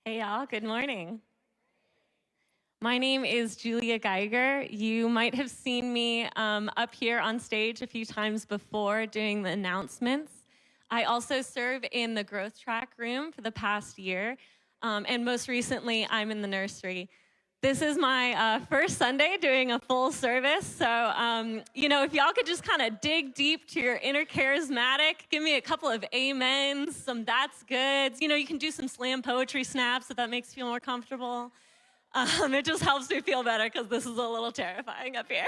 Hey y'all, good morning. My name is Julia Geiger. You might have seen me up here on stage a few times before doing the announcements. I also serve in the growth track room for the past year, and most recently I'm in the nursery. This is my first Sunday doing a full service, so if y'all could just kind of dig deep to your inner charismatic, give me a couple of amens, some that's goods. You can do some slam poetry snaps if that makes you feel more comfortable. It just helps me feel better because this is a little terrifying up here.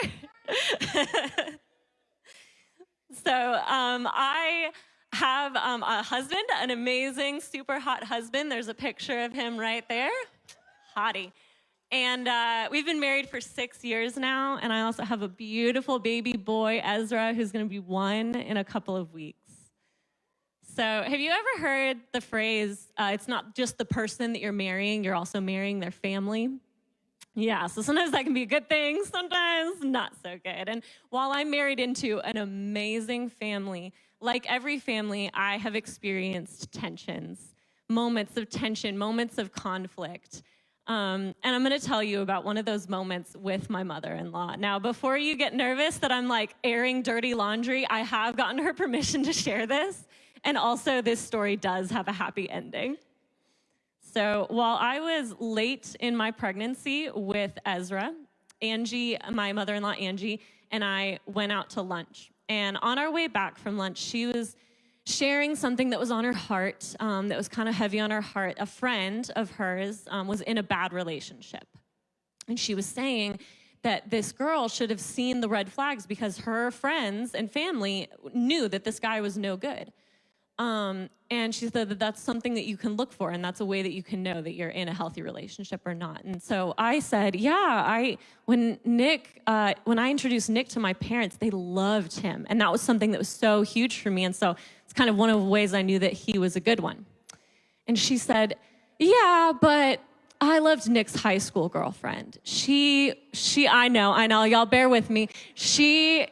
So I have a husband, an amazing, super hot husband. There's a picture of him right there. Hottie. And we've been married for 6 years now, and I also have a beautiful baby boy, Ezra, who's going to be 1 in a couple of weeks. So have you ever heard the phrase, it's not just the person that you're marrying, you're also marrying their family? Yeah, so sometimes that can be a good thing, sometimes not so good. And while I'm married into an amazing family, like every family, I have experienced tensions, moments of tension, moments of conflict. And I'm going to tell you about one of those moments with my mother-in-law. Now, before you get nervous that I'm like airing dirty laundry, I have gotten her permission to share this. And also, this story does have a happy ending. So while I was late in my pregnancy with Ezra, Angie, my mother-in-law Angie, and I went out to lunch. And on our way back from lunch, she was sharing something that was on her heart, that was kind of heavy on her heart. A friend of hers was in a bad relationship. And she was saying that this girl should have seen the red flags because her friends and family knew that this guy was no good. And she said that that's something that you can look for, and that's a way that you can know that you're in a healthy relationship or not. And so I said, when I introduced Nick to my parents, they loved him. And that was something that was so huge for me. And so it's kind of one of the ways I knew that he was a good one. And she said, yeah, but I loved Nick's high school girlfriend. I know, y'all bear with me. She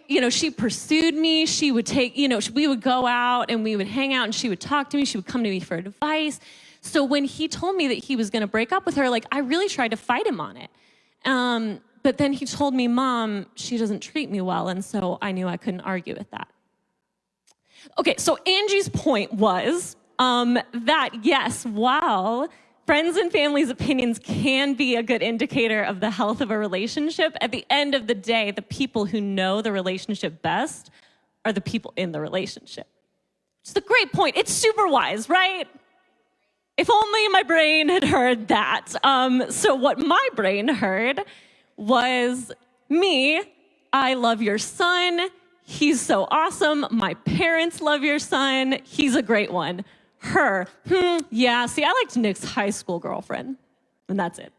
pursued me. She would take, we would go out and we would hang out and she would talk to me. She would come to me for advice. So when he told me that he was going to break up with her, I really tried to fight him on it. But then he told me, Mom, she doesn't treat me well. And so I knew I couldn't argue with that. Okay, so Angie's point was that yes, while friends and family's opinions can be a good indicator of the health of a relationship, at the end of the day, the people who know the relationship best are the people in the relationship. It's a great point. It's super wise, right? If only my brain had heard that. So what my brain heard was, I love your son. He's so awesome. My parents love your son. He's a great one. Her, yeah, see, I liked Nick's high school girlfriend, and that's it.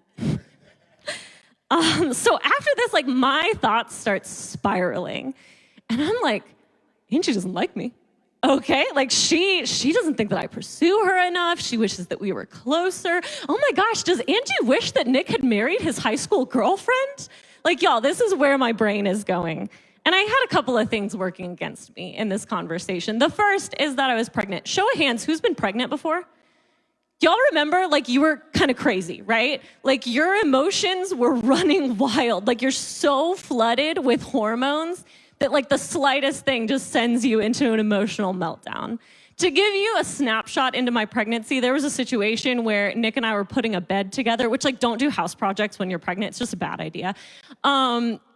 So after this, my thoughts start spiraling, and I'm like, Angie doesn't like me. Okay, she doesn't think that I pursue her enough. She wishes that we were closer. Oh my gosh, does Angie wish that Nick had married his high school girlfriend? Y'all, this is where my brain is going. And I had a couple of things working against me in this conversation. The first is that I was pregnant. Show of hands, who's been pregnant before? Y'all remember, you were kind of crazy, right? Your emotions were running wild. You're so flooded with hormones that the slightest thing just sends you into an emotional meltdown. To give you a snapshot into my pregnancy, there was a situation where Nick and I were putting a bed together, which don't do house projects when you're pregnant. It's just a bad idea.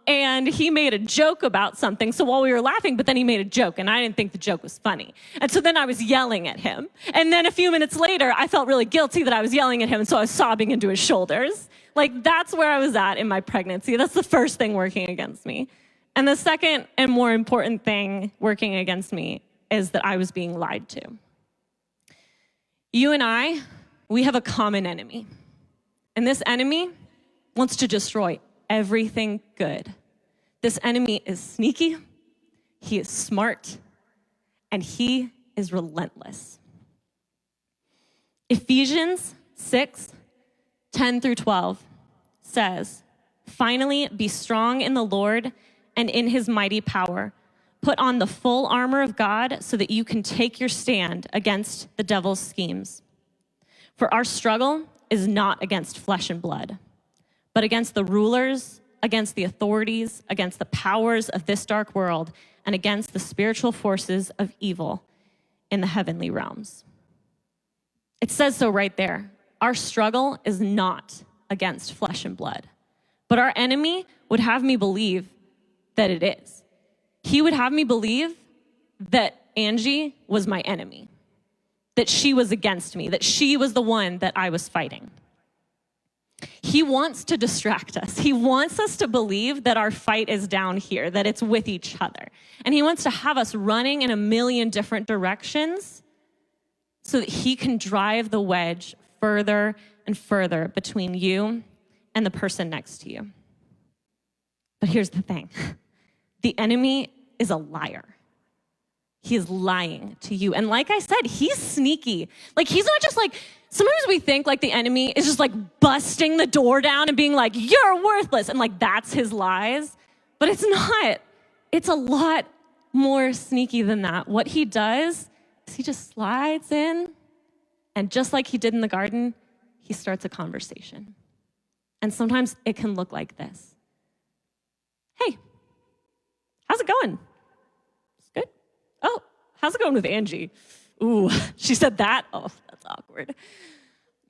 And he made a joke about something. So while we were laughing, but then he made a joke and I didn't think the joke was funny. And so then I was yelling at him. And then a few minutes later, I felt really guilty that I was yelling at him. And so I was sobbing into his shoulders. That's where I was at in my pregnancy. That's the first thing working against me. And the second and more important thing working against me is that I was being lied to. You and we have a common enemy. And this enemy wants to destroy everything good. This enemy is sneaky, he is smart, and he is relentless. Ephesians 6:10-12 says, "Finally, be strong in the Lord and in his mighty power. Put on the full armor of God so that you can take your stand against the devil's schemes. For our struggle is not against flesh and blood, but against the rulers, against the authorities, against the powers of this dark world, and against the spiritual forces of evil in the heavenly realms. It says so right there. Our struggle is not against flesh and blood, but our enemy would have me believe that it is. He would have me believe that Angie was my enemy, that she was against me, that she was the one that I was fighting. He wants to distract us. He wants us to believe that our fight is down here, that it's with each other. And he wants to have us running in a million different directions so that he can drive the wedge further and further between you and the person next to you. But here's the thing. The enemy is a liar. He is lying to you. And like I said, he's sneaky. Like, he's not just like, sometimes we think like the enemy is just like busting the door down and being like, you're worthless. And like, that's his lies. But it's not. It's a lot more sneaky than that. What he does is he just slides in, and just like he did in the garden, he starts a conversation. And sometimes it can look like this. Hey, how's it going? It's good. Oh, how's it going with Angie? Ooh, she said that? Oh, that's awkward.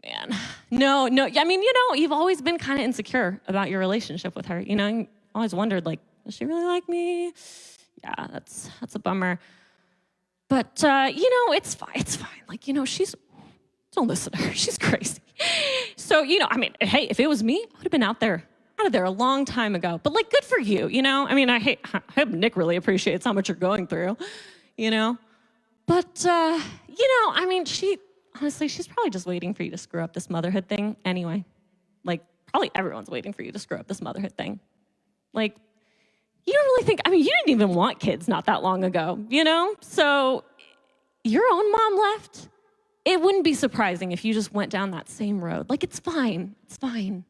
Man, no. I mean, you've always been kind of insecure about your relationship with her. You always wondered, like, does she really like me? Yeah, that's a bummer. But, it's fine. It's fine. Like, don't listen to her. She's crazy. So, hey, if it was me, I would have been out of there a long time ago. But, like, good for you, I hope Nick really appreciates how much you're going through, But, she's probably just waiting for you to screw up this motherhood thing anyway. Like, probably everyone's waiting for you to screw up this motherhood thing. Like, you don't really think, you didn't even want kids not that long ago, So your own mom left. It wouldn't be surprising if you just went down that same road. Like, it's fine. It's fine.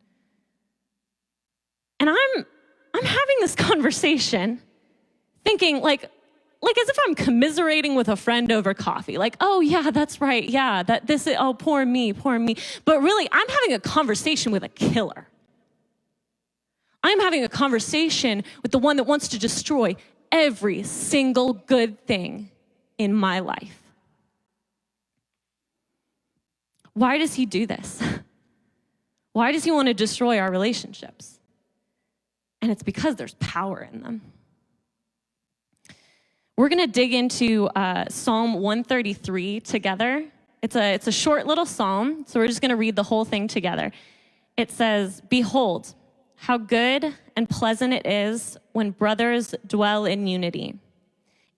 And I'm having this conversation thinking like as if I'm commiserating with a friend over coffee. Like, oh yeah, that's right. Yeah, poor me. But really, I'm having a conversation with a killer. I'm having a conversation with the one that wants to destroy every single good thing in my life. Why does he do this? Why does he want to destroy our relationships? And it's because there's power in them. We're going to dig into Psalm 133 together. It's a short little psalm, so we're just going to read the whole thing together. It says, "Behold, how good and pleasant it is when brothers dwell in unity.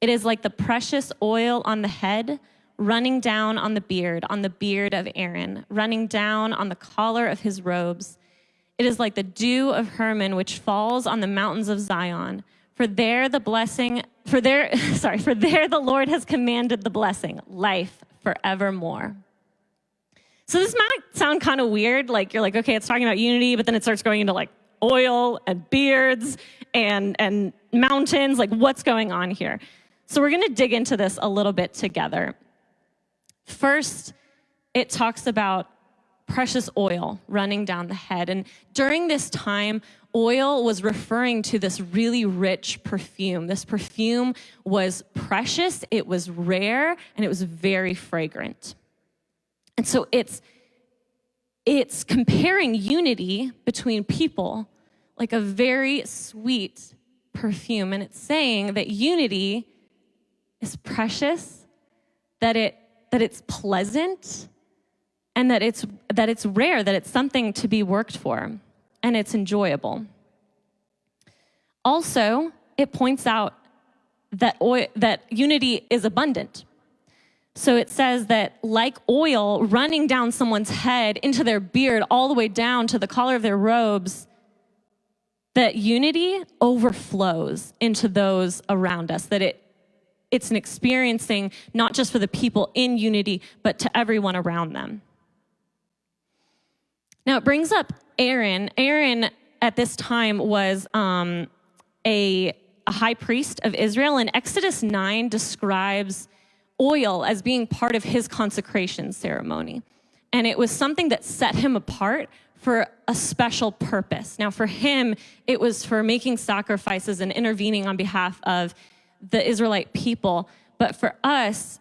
It is like the precious oil on the head, running down on the beard of Aaron, running down on the collar of his robes. It is like the dew of Hermon, which falls on the mountains of Zion. For there the Lord has commanded the blessing, life forevermore." So this might sound kind of weird. Like, you're like, okay, it's talking about unity, but then it starts going into like oil and beards and mountains. Like, what's going on here? So we're going to dig into this a little bit together. First, it talks about precious oil running down the head. And during this time, oil was referring to this really rich perfume. This perfume was precious, it was rare, and it was very fragrant. And so it's comparing unity between people like a very sweet perfume. And it's saying that unity is precious, that it's pleasant, and that it's rare, that it's something to be worked for, and it's enjoyable. Also, it points out that unity is abundant. So it says that like oil running down someone's head into their beard all the way down to the collar of their robes, that unity overflows into those around us, that it's an experiencing not just for the people in unity, but to everyone around them. Now it brings up Aaron. Aaron at this time was a high priest of Israel, and Exodus 9 describes oil as being part of his consecration ceremony. And it was something that set him apart for a special purpose. Now, for him, it was for making sacrifices and intervening on behalf of the Israelite people. But for us,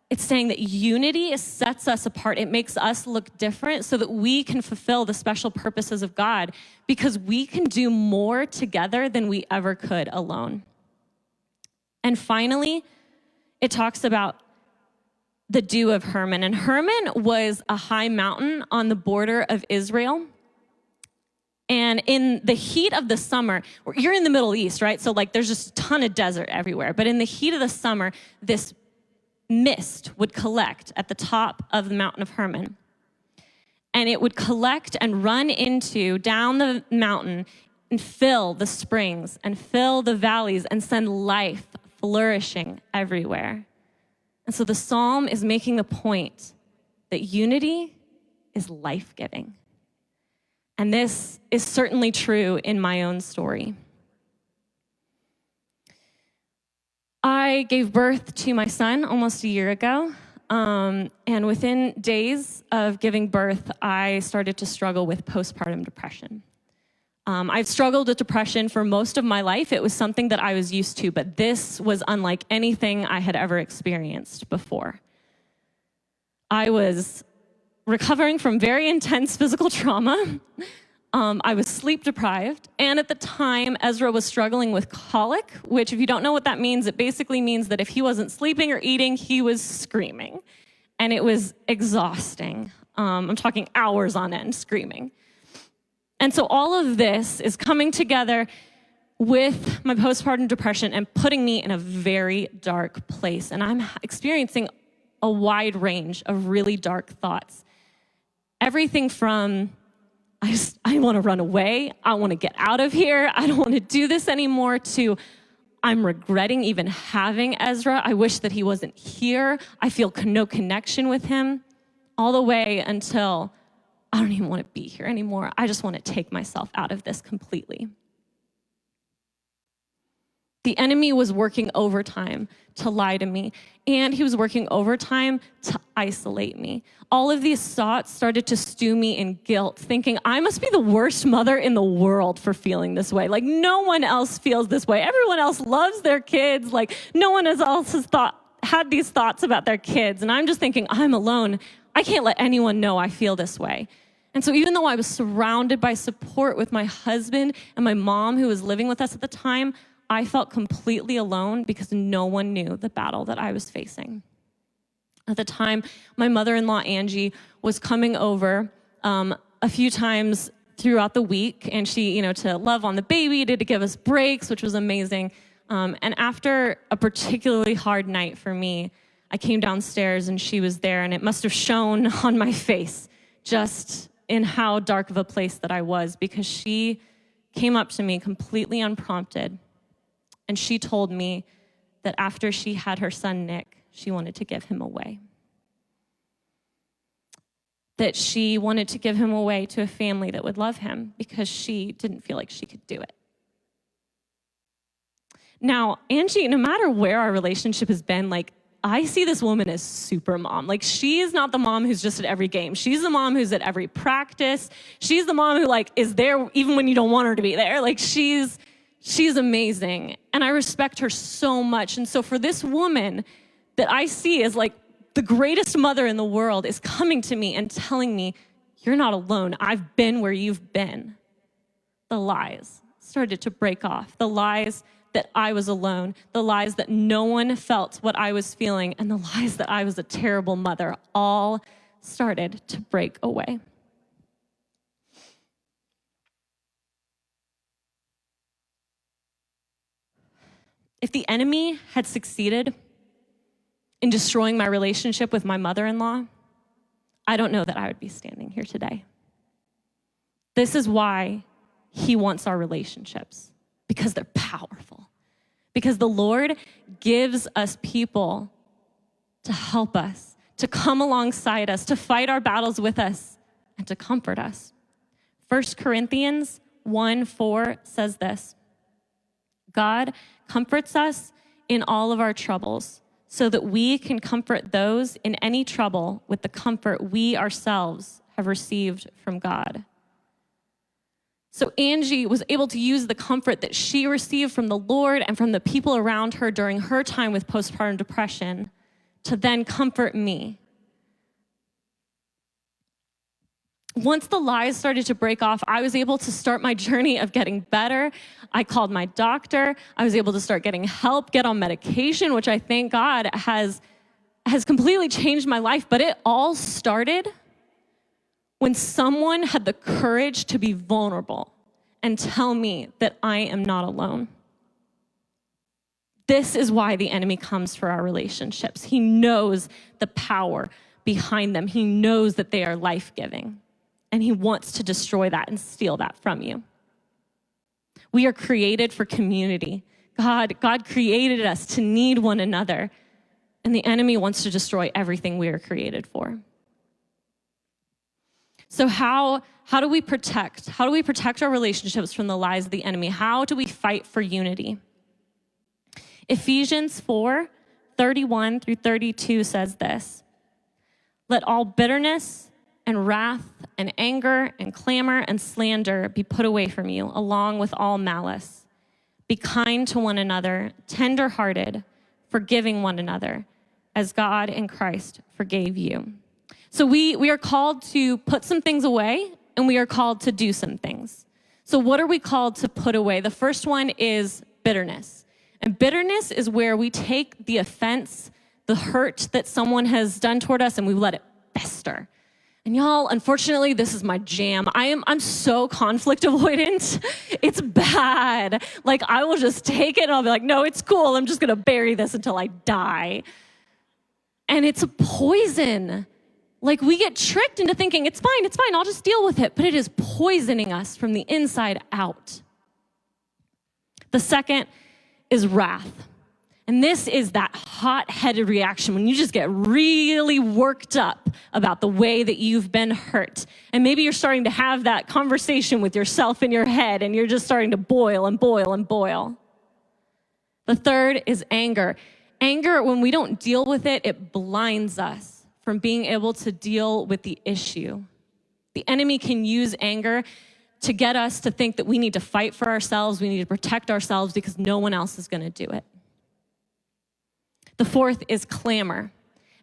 it's saying that unity sets us apart. It makes us look different so that we can fulfill the special purposes of God, because we can do more together than we ever could alone. And finally, it talks about the dew of Hermon. And Hermon was a high mountain on the border of Israel. And in the heat of the summer, you're in the Middle East, right? So like there's just a ton of desert everywhere. But in the heat of the summer, this mist would collect at the top of the mountain of Hermon. And it would collect and run down the mountain and fill the springs and fill the valleys and send life flourishing everywhere. And so the psalm is making the point that unity is life-giving. And this is certainly true in my own story. I gave birth to my son almost a year ago. And within days of giving birth, I started to struggle with postpartum depression. I've struggled with depression for most of my life. It was something that I was used to, but this was unlike anything I had ever experienced before. I was recovering from very intense physical trauma. I was sleep deprived. And at the time, Ezra was struggling with colic, which if you don't know what that means, it basically means that if he wasn't sleeping or eating, he was screaming. And it was exhausting. I'm talking hours on end screaming. And so all of this is coming together with my postpartum depression and putting me in a very dark place. And I'm experiencing a wide range of really dark thoughts. Everything from, I want to run away, I want to get out of here, I don't want to do this anymore, to I'm regretting even having Ezra. I wish that he wasn't here. I feel no connection with him, all the way until I don't even want to be here anymore. I just want to take myself out of this completely. The enemy was working overtime to lie to me, and he was working overtime to isolate me. All of these thoughts started to stew me in guilt, thinking I must be the worst mother in the world for feeling this way. Like no one else feels this way. Everyone else loves their kids. Like no one else has had these thoughts about their kids. And I'm just thinking, I'm alone. I can't let anyone know I feel this way. And so even though I was surrounded by support with my husband and my mom who was living with us at the time, I felt completely alone because no one knew the battle that I was facing. At the time, my mother-in-law, Angie, was coming over a few times throughout the week, and she, to love on the baby, to give us breaks, which was amazing. And after a particularly hard night for me, I came downstairs and she was there, and it must have shown on my face just in how dark of a place that I was, because she came up to me completely unprompted, and she told me that after she had her son, Nick, she wanted to give him away. That she wanted to give him away to a family that would love him because she didn't feel like she could do it. Now, Angie, no matter where our relationship has been, I see this woman as super mom. She is not the mom who's just at every game. She's the mom who's at every practice. She's the mom who is there even when you don't want her to be there. She's amazing. And I respect her so much. And so for this woman that I see as the greatest mother in the world is coming to me and telling me, you're not alone. I've been where you've been. The lies started to break off. The lies that I was alone, the lies that no one felt what I was feeling, and the lies that I was a terrible mother all started to break away. If the enemy had succeeded in destroying my relationship with my mother-in-law, I don't know that I would be standing here today. This is why he wants our relationships, because they're powerful. Because the Lord gives us people to help us, to come alongside us, to fight our battles with us, and to comfort us. 1 Corinthians 1:4 says this: God comforts us in all of our troubles so that we can comfort those in any trouble with the comfort we ourselves have received from God. So Angie was able to use the comfort that she received from the Lord and from the people around her during her time with postpartum depression to then comfort me. Once the lies started to break off, I was able to start my journey of getting better. I called my doctor. I was able to start getting help, get on medication, which I thank God has completely changed my life. But it all started when someone had the courage to be vulnerable and tell me that I am not alone. This is why the enemy comes for our relationships. He knows the power behind them. He knows that they are life-giving. And he wants to destroy that and steal that from you. We are created for community. God created us to need one another. And the enemy wants to destroy everything we are created for. So how do we protect? How do we protect our relationships from the lies of the enemy? How do we fight for unity? Ephesians 4:31 through 32 says this: "Let all bitterness and wrath and anger and clamor and slander be put away from you, along with all malice. Be kind to one another, tender-hearted, forgiving one another, as God in Christ forgave you." So we are called to put some things away, and we are called to do some things. So what are we called to put away? The first one is bitterness. And bitterness is where we take the offense, the hurt that someone has done toward us, and we let it fester. And y'all, unfortunately, this is my jam. I'm so conflict avoidant. It's bad. Like, I will just take it and I'll be like, no, it's cool. I'm just gonna bury this until I die. And it's a poison. Like, we get tricked into thinking, it's fine, I'll just deal with it. But it is poisoning us from the inside out. The second is wrath. And this is that hot-headed reaction when you just get really worked up about the way that you've been hurt. And maybe you're starting to have that conversation with yourself in your head, and you're just starting to boil and boil and boil. The third is anger. Anger, when we don't deal with it, it blinds us from being able to deal with the issue. The enemy can use anger to get us to think that we need to fight for ourselves, we need to protect ourselves because no one else is going to do it. The fourth is clamor.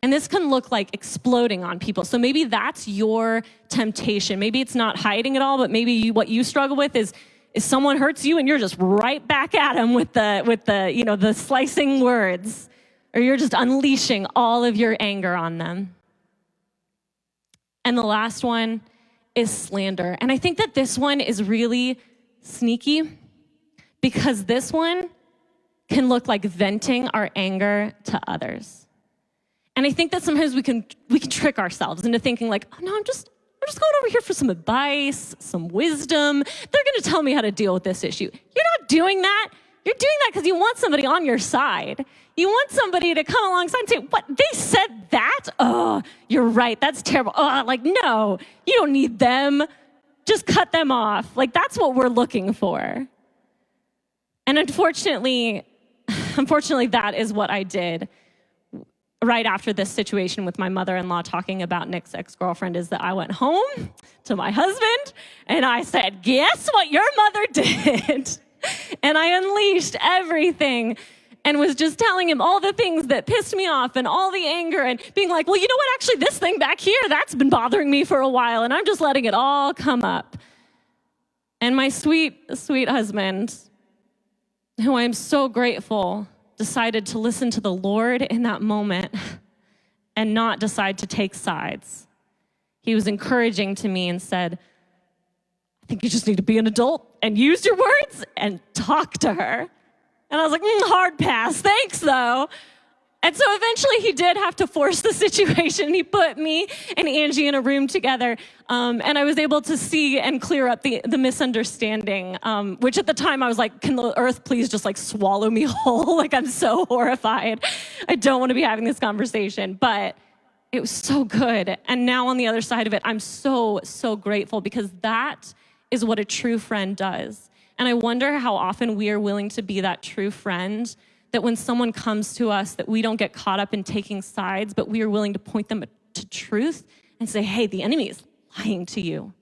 And this can look like exploding on people. So maybe that's your temptation. Maybe it's not hiding it all, but maybe what you struggle with is someone hurts you and you're just right back at them with the slicing words, or you're just unleashing all of your anger on them. And the last one is slander. And I think that this one is really sneaky because this one can look like venting our anger to others. And I think that sometimes we can trick ourselves into thinking like, oh no, I'm just going over here for some advice, some wisdom. They're gonna tell me how to deal with this issue. You're not doing that. You're doing that because you want somebody on your side. You want somebody to come alongside and say, what, they said that? Oh, you're right, that's terrible. Oh, like, no, you don't need them. Just cut them off. Like, that's what we're looking for. And unfortunately, that is what I did right after this situation with my mother-in-law talking about Nick's ex-girlfriend, is that I went home to my husband and I said, guess what your mother did? And I unleashed everything and was just telling him all the things that pissed me off and all the anger and being like, well, you know what, actually this thing back here, that's been bothering me for a while and I'm just letting it all come up. And my sweet, sweet husband, who I am so grateful, decided to listen to the Lord in that moment and not decide to take sides. He was encouraging to me and said, I think you just need to be an adult and use your words and talk to her. And I was like, hard pass, thanks though. And so eventually he did have to force the situation. He put me and Angie in a room together, and I was able to see and clear up the misunderstanding, which at the time I was like, can the earth please just like swallow me whole? Like, I'm so horrified. I don't want to be having this conversation, but it was so good. And now on the other side of it, I'm so, so grateful because that is what a true friend does. And I wonder how often we are willing to be that true friend that when someone comes to us, that we don't get caught up in taking sides, but we are willing to point them to truth and say, hey, the enemy is lying to you.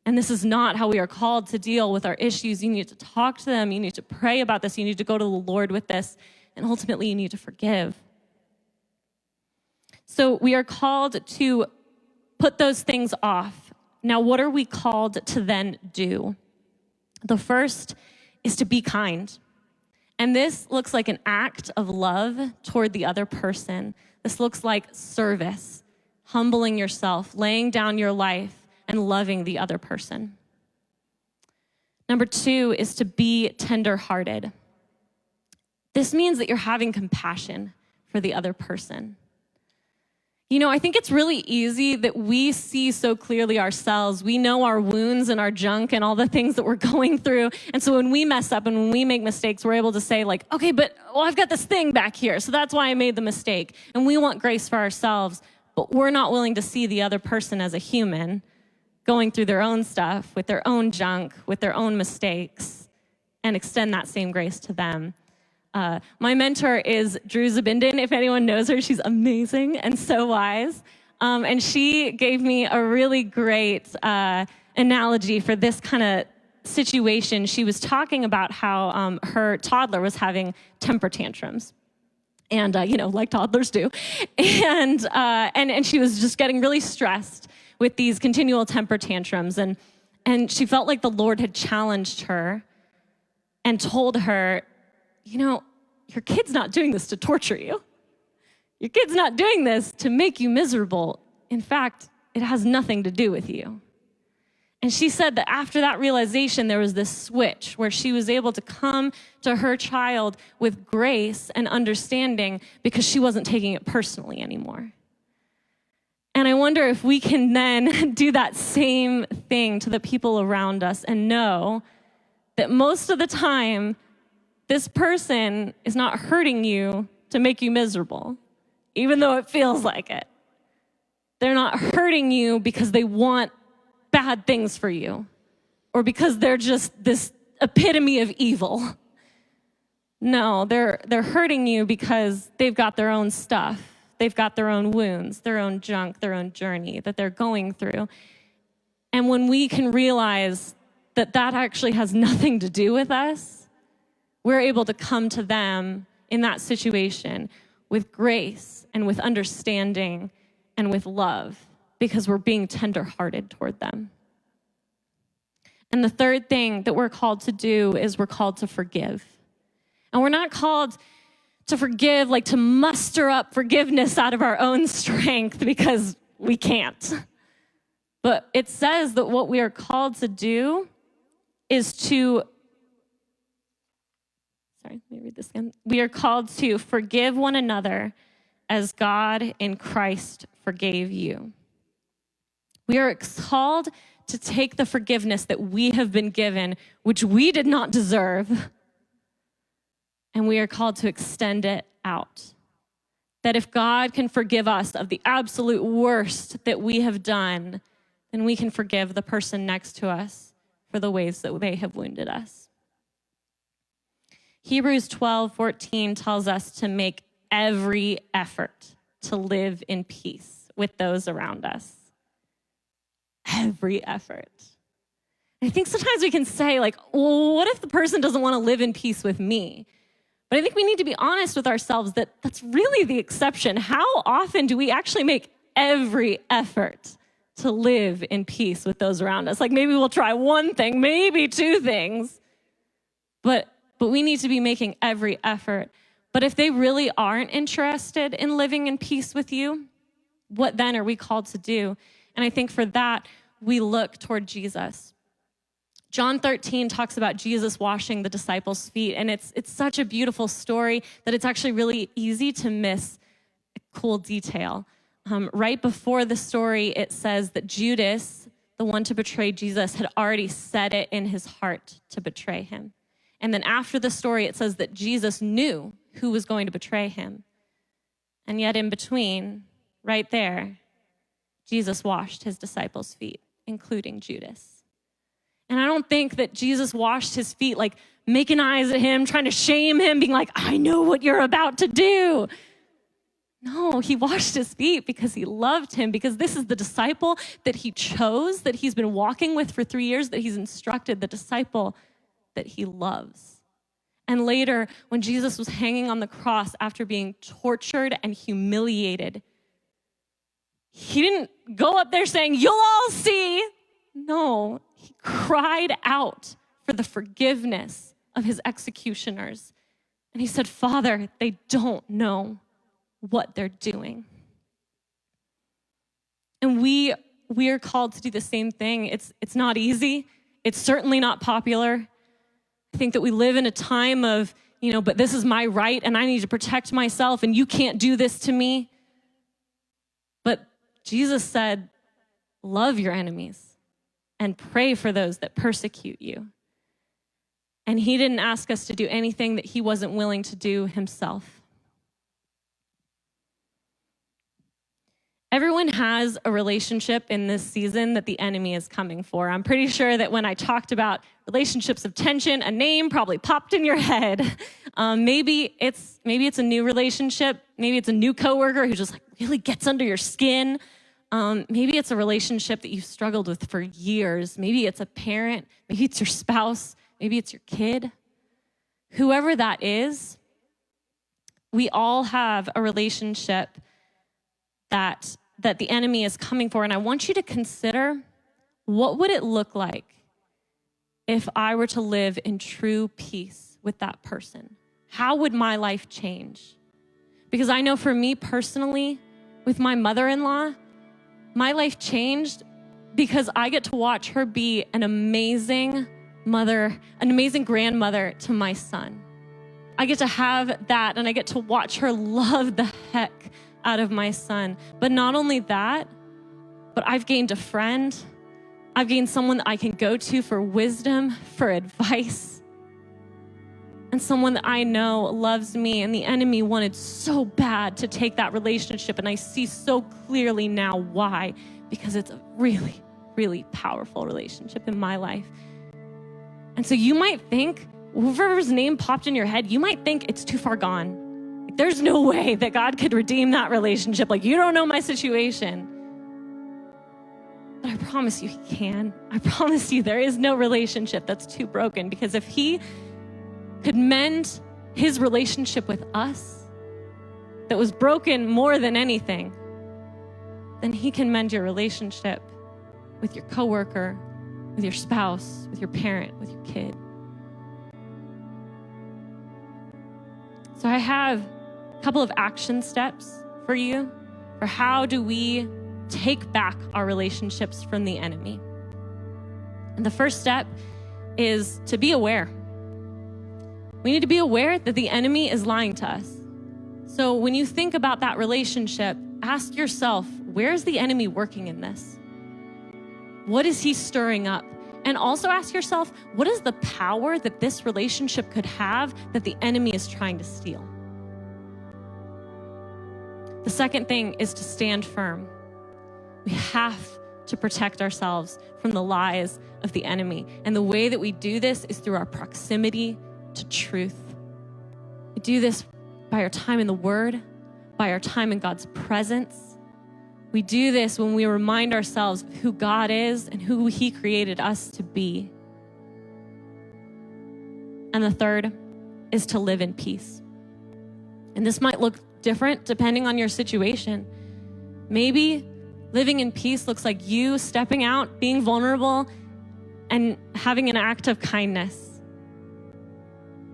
And this is not how we are called to deal with our issues. You need to talk to them. You need to pray about this. You need to go to the Lord with this. And ultimately, you need to forgive. So we are called to put those things off. Now, what are we called to then do? The first is to be kind. And this looks like an act of love toward the other person. This looks like service, humbling yourself, laying down your life, and loving the other person. Number 2 is to be tenderhearted. This means that you're having compassion for the other person. You know, I think it's really easy that we see so clearly ourselves. We know our wounds and our junk and all the things that we're going through. And so when we mess up and when we make mistakes, we're able to say like, okay, but I've got this thing back here. So that's why I made the mistake. And we want grace for ourselves, but we're not willing to see the other person as a human going through their own stuff, with their own junk, with their own mistakes, and extend that same grace to them. My mentor is Drew Zabindin. If anyone knows her, she's amazing and so wise. And she gave me a really great analogy for this kind of situation. She was talking about how her toddler was having temper tantrums. And, like toddlers do. And she was just getting really stressed with these continual temper tantrums. And she felt like the Lord had challenged her and told her, your kid's not doing this to torture you. Your kid's not doing this to make you miserable. In fact, it has nothing to do with you. And she said that after that realization, there was this switch where she was able to come to her child with grace and understanding because she wasn't taking it personally anymore. And I wonder if we can then do that same thing to the people around us and know that most of the time, this person is not hurting you to make you miserable, even though it feels like it. They're not hurting you because they want bad things for you or because they're just this epitome of evil. No, they're hurting you because they've got their own stuff. They've got their own wounds, their own junk, their own journey that they're going through. And when we can realize that that actually has nothing to do with us, we're able to come to them in that situation with grace and with understanding and with love because we're being tenderhearted toward them. And the third thing that we're called to do is we're called to forgive. And we're not called to forgive, like to muster up forgiveness out of our own strength because we can't. But it says that what we are called to do is to, let me read this again. We are called to forgive one another as God in Christ forgave you. We are called to take the forgiveness that we have been given, which we did not deserve, and we are called to extend it out. That if God can forgive us of the absolute worst that we have done, then we can forgive the person next to us for the ways that they have wounded us. Hebrews 12:14 tells us to make every effort to live in peace with those around us. Every effort. I think sometimes we can say, like, well, what if the person doesn't want to live in peace with me? But I think we need to be honest with ourselves that that's really the exception. How often do we actually make every effort to live in peace with those around us? Like maybe we'll try one thing, maybe two things, but we need to be making every effort. But if they really aren't interested in living in peace with you, what then are we called to do? And I think for that, we look toward Jesus. John 13 talks about Jesus washing the disciples' feet, and it's such a beautiful story that it's actually really easy to miss a cool detail. Right before the story, it says that Judas, the one to betray Jesus, had already set it in his heart to betray him. And then after the story, it says that Jesus knew who was going to betray him. And yet in between, right there, Jesus washed his disciples' feet, including Judas. And I don't think that Jesus washed his feet like making eyes at him, trying to shame him, being like, I know what you're about to do. No, he washed his feet because he loved him, because this is the disciple that he chose, that he's been walking with for 3 years, that he's instructed, the disciple that he loves. And later, when Jesus was hanging on the cross after being tortured and humiliated, he didn't go up there saying, you'll all see. No, he cried out for the forgiveness of his executioners. And he said, Father, they don't know what they're doing. And we are called to do the same thing. It's not easy. It's certainly not popular. I think that we live in a time of, but this is my right and I need to protect myself and you can't do this to me. But Jesus said, love your enemies and pray for those that persecute you. And he didn't ask us to do anything that he wasn't willing to do himself. Everyone has a relationship in this season that the enemy is coming for. I'm pretty sure that when I talked about relationships of tension, a name probably popped in your head. Maybe it's a new relationship. Maybe it's a new coworker who just really gets under your skin. Maybe it's a relationship that you've struggled with for years. Maybe it's a parent. Maybe it's your spouse. Maybe it's your kid. Whoever that is, we all have a relationship that the enemy is coming for. And I want you to consider, what would it look like if I were to live in true peace with that person? How would my life change? Because I know for me personally, with my mother-in-law, my life changed because I get to watch her be an amazing mother, an amazing grandmother to my son. I get to have that, and I get to watch her love the heck out of my son. But not only that, but I've gained a friend. I've gained someone that I can go to for wisdom, for advice, and someone that I know loves me. And the enemy wanted so bad to take that relationship, and I see so clearly now why, because it's a really, really powerful relationship in my life. And so you might think, whoever's name popped in your head, you might think it's too far gone. There's no way that God could redeem that relationship. You don't know my situation. But I promise you he can. I promise you there is no relationship that's too broken, because if he could mend his relationship with us that was broken more than anything, then he can mend your relationship with your coworker, with your spouse, with your parent, with your kid. So I have a couple of action steps for you for how do we take back our relationships from the enemy. And the first step is to be aware. We need to be aware that the enemy is lying to us. So when you think about that relationship, ask yourself, where's the enemy working in this? What is he stirring up? And also ask yourself, what is the power that this relationship could have that the enemy is trying to steal? The second thing is to stand firm. We have to protect ourselves from the lies of the enemy. And the way that we do this is through our proximity to truth. We do this by our time in the Word, by our time in God's presence. We do this when we remind ourselves of who God is and who He created us to be. And the third is to live in peace. And this might look different depending on your situation. Maybe living in peace looks like you stepping out, being vulnerable, and having an act of kindness.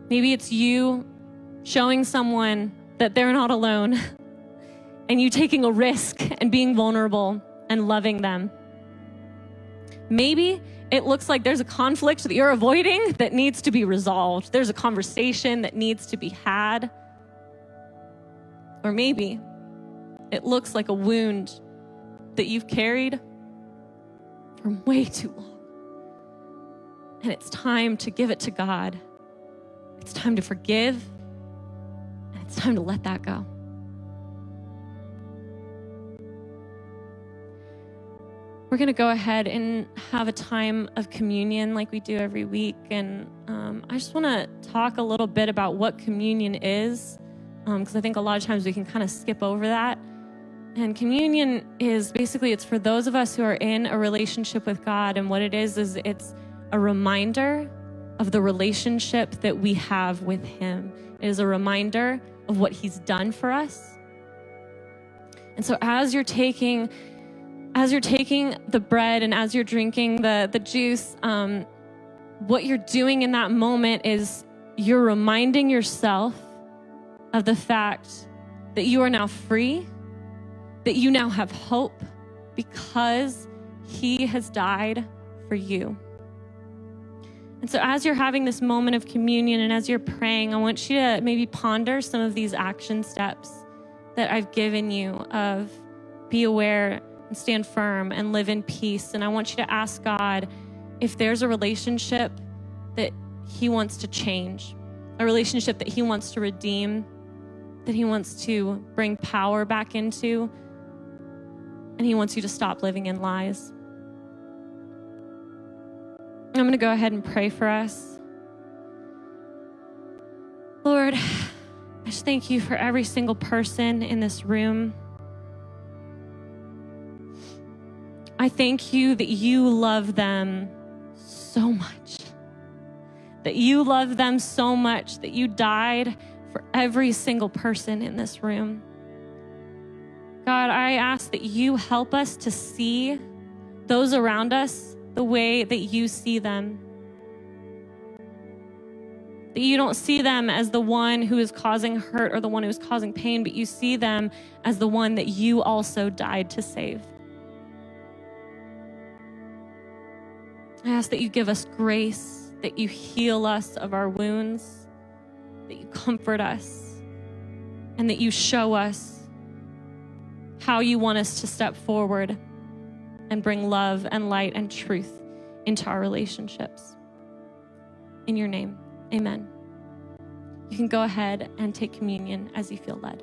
Maybe it's you showing someone that they're not alone, and you taking a risk and being vulnerable and loving them. Maybe it looks like there's a conflict that you're avoiding that needs to be resolved. There's a conversation that needs to be had. Or maybe it looks like a wound that you've carried for way too long. And it's time to give it to God. It's time to forgive. And it's time to let that go. we're going to go ahead and have a time of communion like we do every week. And I just want to talk a little bit about what communion is, because I think a lot of times we can kind of skip over that. And communion is basically, it's for those of us who are in a relationship with God. And what it is it's a reminder of the relationship that we have with him. It is a reminder of what he's done for us. And so as you're taking the bread and as you're drinking the juice, what you're doing in that moment is you're reminding yourself of the fact that you are now free, that you now have hope because he has died for you. And so as you're having this moment of communion and as you're praying, I want you to maybe ponder some of these action steps that I've given you of be aware and stand firm and live in peace. And I want you to ask God if there's a relationship that he wants to change, a relationship that he wants to redeem, that he wants to bring power back into, and he wants you to stop living in lies. I'm going to go ahead and pray for us. Lord, I just thank you for every single person in this room. I thank you that you love them so much, that you love them so much, that you died for every single person in this room. God, I ask that you help us to see those around us the way that you see them. That you don't see them as the one who is causing hurt or the one who is causing pain, but you see them as the one that you also died to save. I ask that you give us grace, that you heal us of our wounds, that you comfort us, and that you show us how you want us to step forward and bring love and light and truth into our relationships. In your name, amen. You can go ahead and take communion as you feel led.